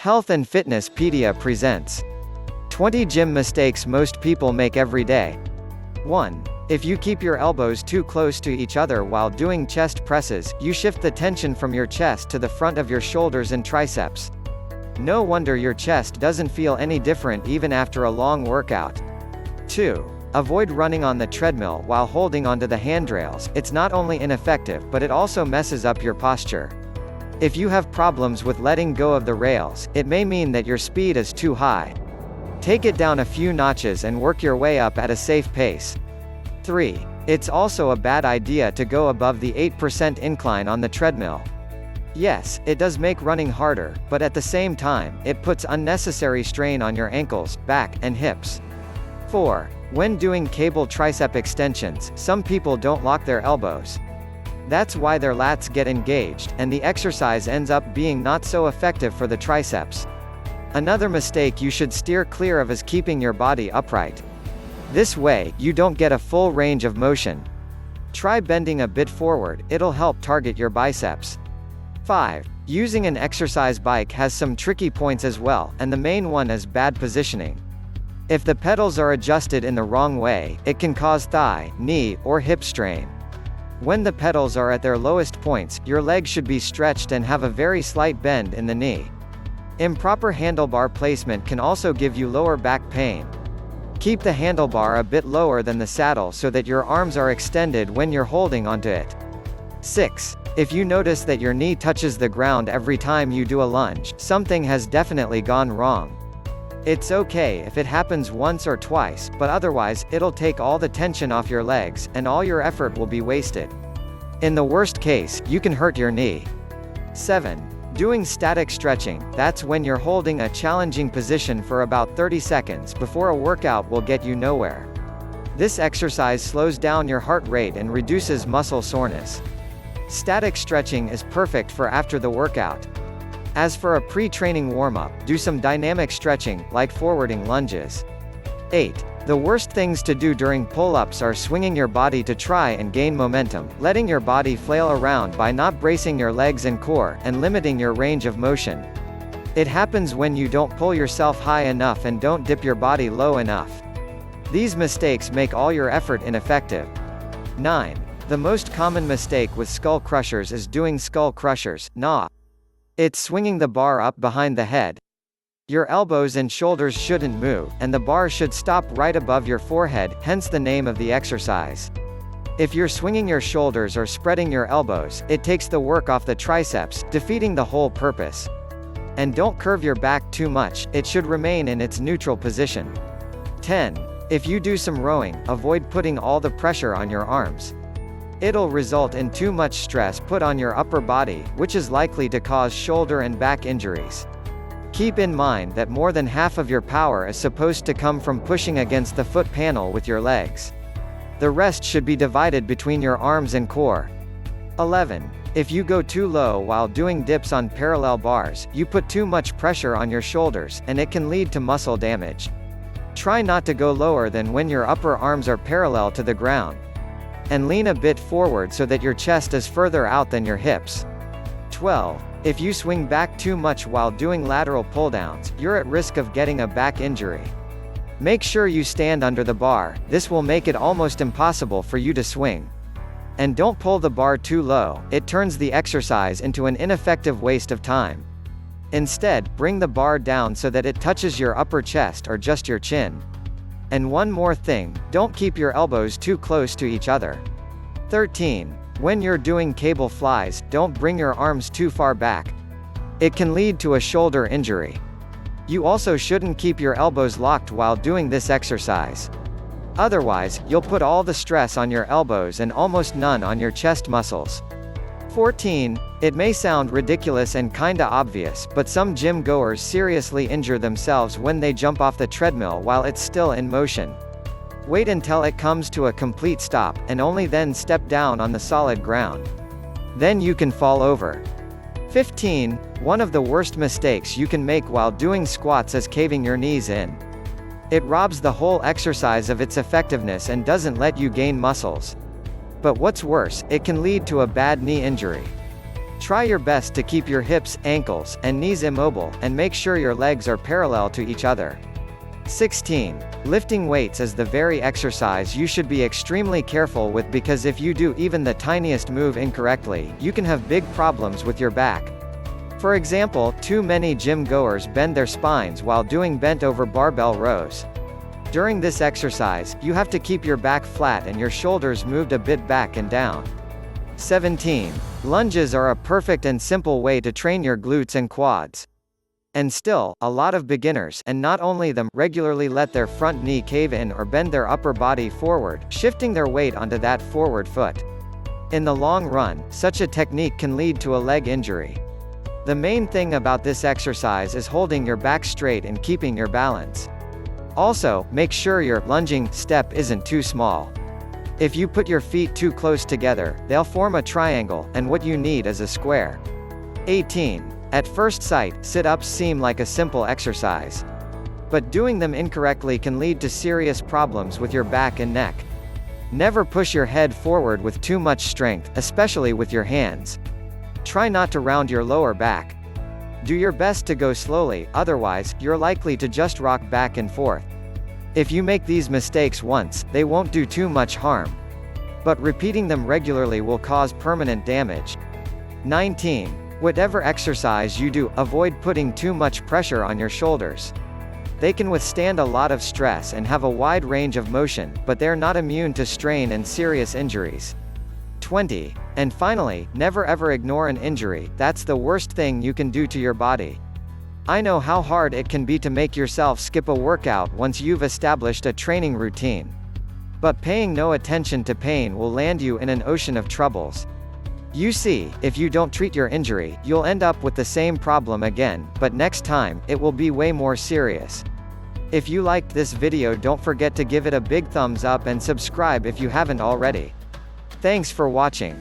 Health and Fitness Pedia presents 20 gym mistakes most people make every day. 1. If you keep your elbows too close to each other while doing chest presses, you shift the tension from your chest to the front of your shoulders and triceps. No wonder your chest doesn't feel any different even after a long workout. 2. Avoid running on the treadmill while holding onto the handrails. It's not only ineffective, but it also messes up your posture. If you have problems with letting go of the rails, it may mean that your speed is too high. Take it down a few notches and work your way up at a safe pace. 3. It's also a bad idea to go above the 8% incline on the treadmill. Yes, it does make running harder, but at the same time, it puts unnecessary strain on your ankles, back, and hips. 4. When doing cable tricep extensions, some people don't lock their elbows. That's why their lats get engaged, and the exercise ends up being not so effective for the triceps. Another mistake you should steer clear of is keeping your body upright. This way, you don't get a full range of motion. Try bending a bit forward, it'll help target your biceps. 5. Using an exercise bike has some tricky points as well, and the main one is bad positioning. If the pedals are adjusted in the wrong way, it can cause thigh, knee, or hip strain. When the pedals are at their lowest points, your legs should be stretched and have a very slight bend in the knee. Improper handlebar placement can also give you lower back pain. Keep the handlebar a bit lower than the saddle so that your arms are extended when you're holding onto it. 6. If you notice that your knee touches the ground every time you do a lunge, something has definitely gone wrong. It's okay if it happens once or twice, but otherwise, it'll take all the tension off your legs, and all your effort will be wasted. In the worst case, you can hurt your knee. 7. Doing static stretching, that's when you're holding a challenging position for about 30 seconds before a workout will get you nowhere. This exercise slows down your heart rate and reduces muscle soreness. Static stretching is perfect for after the workout. As for a pre-training warm-up, do some dynamic stretching, like forwarding lunges. 8. The worst things to do during pull-ups are swinging your body to try and gain momentum, letting your body flail around by not bracing your legs and core, and limiting your range of motion. It happens when you don't pull yourself high enough and don't dip your body low enough. These mistakes make all your effort ineffective. 9. The most common mistake with skull crushers is doing skull crushers, nah. It's swinging the bar up behind the head. Your elbows and shoulders shouldn't move, and the bar should stop right above your forehead, hence the name of the exercise. If you're swinging your shoulders or spreading your elbows, it takes the work off the triceps, defeating the whole purpose. And don't curve your back too much, it should remain in its neutral position. 10. If you do some rowing, avoid putting all the pressure on your arms. It'll result in too much stress put on your upper body, which is likely to cause shoulder and back injuries. Keep in mind that more than half of your power is supposed to come from pushing against the foot panel with your legs. The rest should be divided between your arms and core. 11. If you go too low while doing dips on parallel bars, you put too much pressure on your shoulders, and it can lead to muscle damage. Try not to go lower than when your upper arms are parallel to the ground. And lean a bit forward so that your chest is further out than your hips. 12. If you swing back too much while doing lateral pull-downs, you're at risk of getting a back injury. Make sure you stand under the bar, this will make it almost impossible for you to swing. And don't pull the bar too low, it turns the exercise into an ineffective waste of time. Instead, bring the bar down so that it touches your upper chest or just your chin. And one more thing, don't keep your elbows too close to each other. 13. When you're doing cable flies, don't bring your arms too far back. It can lead to a shoulder injury. You also shouldn't keep your elbows locked while doing this exercise. Otherwise, you'll put all the stress on your elbows and almost none on your chest muscles. 14. It may sound ridiculous and kinda obvious, but some gym goers seriously injure themselves when they jump off the treadmill while it's still in motion. Wait until it comes to a complete stop, and only then step down on the solid ground. Then you can fall over. 15. One of the worst mistakes you can make while doing squats is caving your knees in. It robs the whole exercise of its effectiveness and doesn't let you gain muscles. But what's worse, it can lead to a bad knee injury. Try your best to keep your hips, ankles, and knees immobile, and make sure your legs are parallel to each other. 16. Lifting weights is the very exercise you should be extremely careful with, because if you do even the tiniest move incorrectly, you can have big problems with your back. For example, too many gym goers bend their spines while doing bent over barbell rows. During this exercise, you have to keep your back flat and your shoulders moved a bit back and down. 17. Lunges are a perfect and simple way to train your glutes and quads. And still, a lot of beginners, and not only them, regularly let their front knee cave in or bend their upper body forward, shifting their weight onto that forward foot. In the long run, such a technique can lead to a leg injury. The main thing about this exercise is holding your back straight and keeping your balance. Also, make sure your lunging step isn't too small. If you put your feet too close together, they'll form a triangle, and what you need is a square. 18. At first sight, sit-ups seem like a simple exercise. But doing them incorrectly can lead to serious problems with your back and neck. Never push your head forward with too much strength, especially with your hands. Try not to round your lower back. Do your best to go slowly, otherwise, you're likely to just rock back and forth. If you make these mistakes once, they won't do too much harm. But repeating them regularly will cause permanent damage. 19. Whatever exercise you do, avoid putting too much pressure on your shoulders. They can withstand a lot of stress and have a wide range of motion, but they're not immune to strain and serious injuries. 20. And finally, never ever ignore an injury. That's the worst thing you can do to your body. I know how hard it can be to make yourself skip a workout once you've established a training routine. But paying no attention to pain will land you in an ocean of troubles. You see, if you don't treat your injury, you'll end up with the same problem again, but next time, it will be way more serious. If you liked this video, don't forget to give it a big thumbs up and subscribe if you haven't already. Thanks for watching.